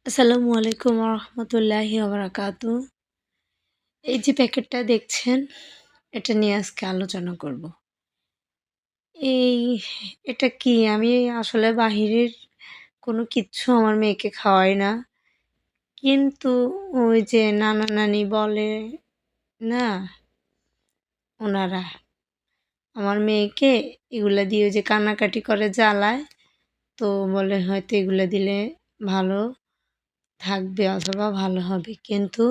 আসসালামু আলাইকুম রহমতুল্লাহি ওবরাকাতু। এই যে প্যাকেটটা দেখছেন, এটা নিয়ে আজকে আলোচনা করব। এই এটা কি? আমি আসলে বাহিরের কোনো কিচ্ছু আমার মেয়েকে খাওয়াই না। কিন্তু ওই যে নানা-নানি বলে না, ওনারা আমার মেয়েকে এগুলা দিয়ে ওই যে কান্নাকাটি করে জ্বালায়। তো বলে হয়তো এগুলা দিলে ভালো থাকবে অথবা ভালো হবে। কিন্তু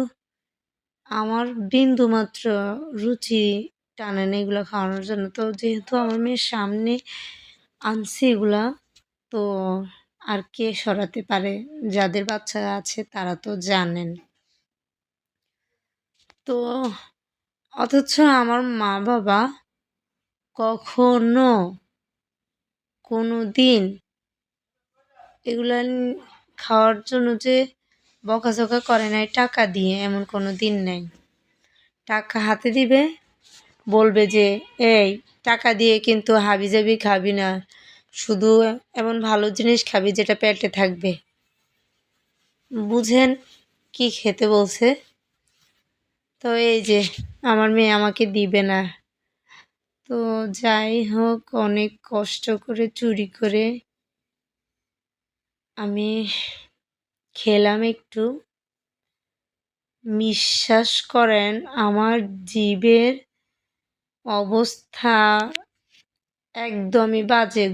আমার বিন্দুমাত্র রুচি টানে না এগুলো খাওয়ানোর জন্য। তো যেহেতু আমার মেয়ের সামনে আনছি এগুলা, তো আর কে সরাতে পারে? যাদের বাচ্চা আছে তারা তো জানেন। তো অথচ আমার মা-বাবা কখনো কোনোদিন এগুলা খাওয়ার জন্য যে বকাঝকা করে নাই টাকা দিয়ে, এমন কোনো দিন নাই। টাকা হাতে দিবে, বলবে যে এই টাকা দিয়ে কিন্তু হাবিজাবি খাবি না, শুধু এমন ভালো জিনিস খাবি যেটা পেটে থাকবে। বুঝেন কি খেতে বলছে? তো এই যে আমার মেয়ে আমাকে দিবে না। তো যাই হোক, অনেক কষ্ট করে চুরি করে আমি খেলাম একটু। বিশ্বাস করেন, আমার জিভের অবস্থা একদমই বাজে।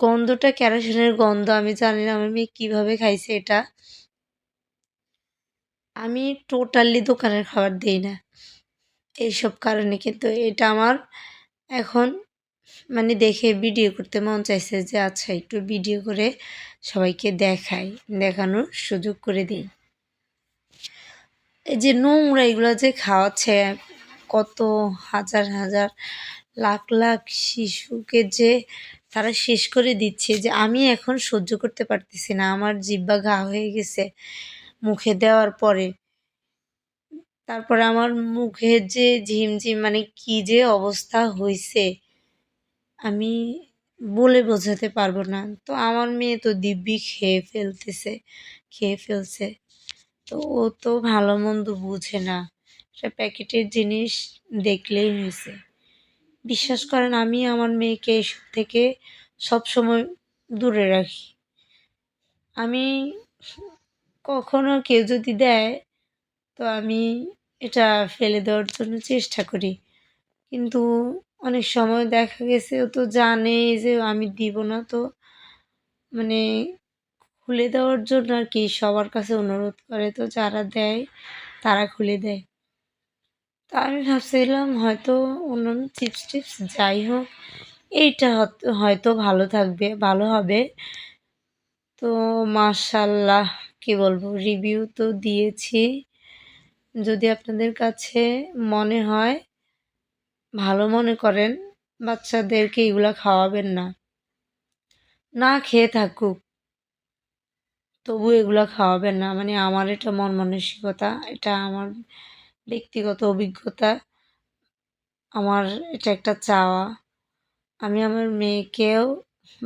গন্ধটা কেরোসিনের গন্ধ। আমি জানি না আমার মেয়ে কীভাবে খাইছে এটা। আমি টোটালি দোকানের খাবার দেই না এইসব কারণে, কিন্তু এটা আমার এখন মানে দেখে ভিডিও করতে মন চাইছে যে আচ্ছা একটু ভিডিও করে সবাইকে দেখানোর সুযোগ করে দিই। এই যে নোংরা এগুলো যে খাওয়াচ্ছে, কত হাজার হাজার লাখ লাখ শিশুকে যে তারা শেষ করে দিচ্ছে, যে আমি এখন সহ্য করতে পারতেছি না। আমার জিহ্বা ঘা হয়ে গেছে মুখে দেওয়ার পরে। তারপরে আমার মুখের যে ঝিমঝিম, মানে কি যে অবস্থা হইছে আমি বলে বোঝাতে পারবো না। তো আমার মেয়ে তো দিব্যি খেয়ে ফেলছে। তো ও তো ভালো মন্দ বুঝে না, সে প্যাকেটের জিনিস দেখলেই হয়েছে। বিশ্বাস করেন, আমি আমার মেয়েকে এসব থেকে সবসময় দূরে রাখি। আমি কখনো কেউ যদি দেয়, তো আমি এটা ফেলে দেওয়ার জন্য চেষ্টা করি। কিন্তু অনেক সময় দেখা গেছে ও তো জানে যে আমি দিব না, তো মানে খুলে দেওয়ার জন্য আর কি সবার কাছে অনুরোধ করে। তো যারা দেয় তারা খুলে দেয়। তো আমি ভাবছিলাম হয়তো অন্যান্য চিপস টিপস যাই হোক, এইটা হয়তো ভালো হবে। তো মাশাআল্লাহ, কি বলবো, রিভিউ তো দিয়েছি। যদি আপনাদের কাছে মনে হয়, ভালো মনে করেন, বাচ্চাদেরকে এগুলা খাওয়াবেন না। না খেয়ে থাকুক, তবু এগুলা খাওয়াবেন না। মানে আমার এটা মন মানসিকতা, এটা আমার ব্যক্তিগত অভিজ্ঞতা, আমার এটা একটা চাওয়া। আমি আমার মেয়েকেও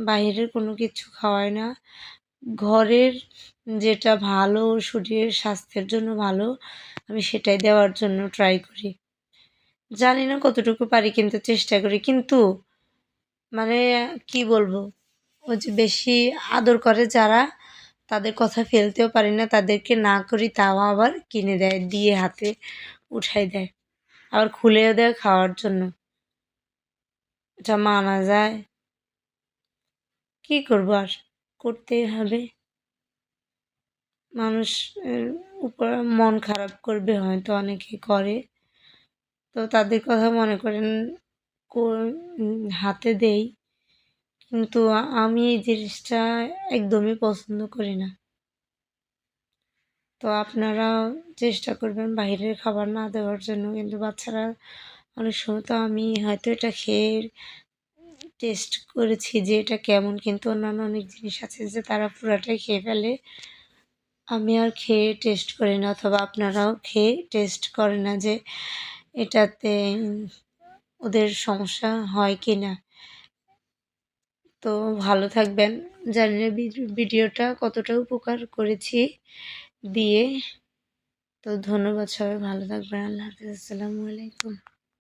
বাহিরের কোনো কিছু খাওয়াই না। ঘরের যেটা ভালো, শরীরের স্বাস্থ্যের জন্য ভালো, আমি সেটাই দেওয়ার জন্য ট্রাই করি। জানি না কতটুকু পারি, কিন্তু চেষ্টা করি। কিন্তু মানে কি বলবো, ওই যে বেশি আদর করে যারা, তাদের কথা ফেলতেও পারি না। তাদেরকে না করি তাও আবার কিনে দেয়, দিয়ে হাতে উঠাই দেয়, আবার খুলেও দেয় খাওয়ার জন্য। এটা মানা যায়? কি করবো আর, করতেই হবে। মানুষ উপর মন খারাপ করবে, হয়তো অনেকে করে। তো তাদের কথা মনে করেন হাতে দেই। কিন্তু আমি এই জিনিসটা একদমই পছন্দ করি না। তো আপনারা চেষ্টা করবেন বাইরের খাবার না দেওয়ার জন্য। কিন্তু বাচ্চারা অনেক সময়, তো আমি হয়তো এটা খেয়ে টেস্ট করেছি যে এটা কেমন, কিন্তু অন্যান্য অনেক জিনিস আছে যে তারা পুরাটাই খেয়ে ফেলে। আমি আর খেয়ে টেস্ট করি না, অথবা আপনারাও খেয়ে টেস্ট করেন না যে এটাতে ওদের সমস্যা হয় কি না। তো ভালো থাকবেন। জানি না ভিডিওটা কতটা উপকার করেছি দিয়ে। তো ধন্যবাদ, সবাই ভালো থাকবেন। আল্লাহ হাফিজ, আসসালামু আলাইকুম।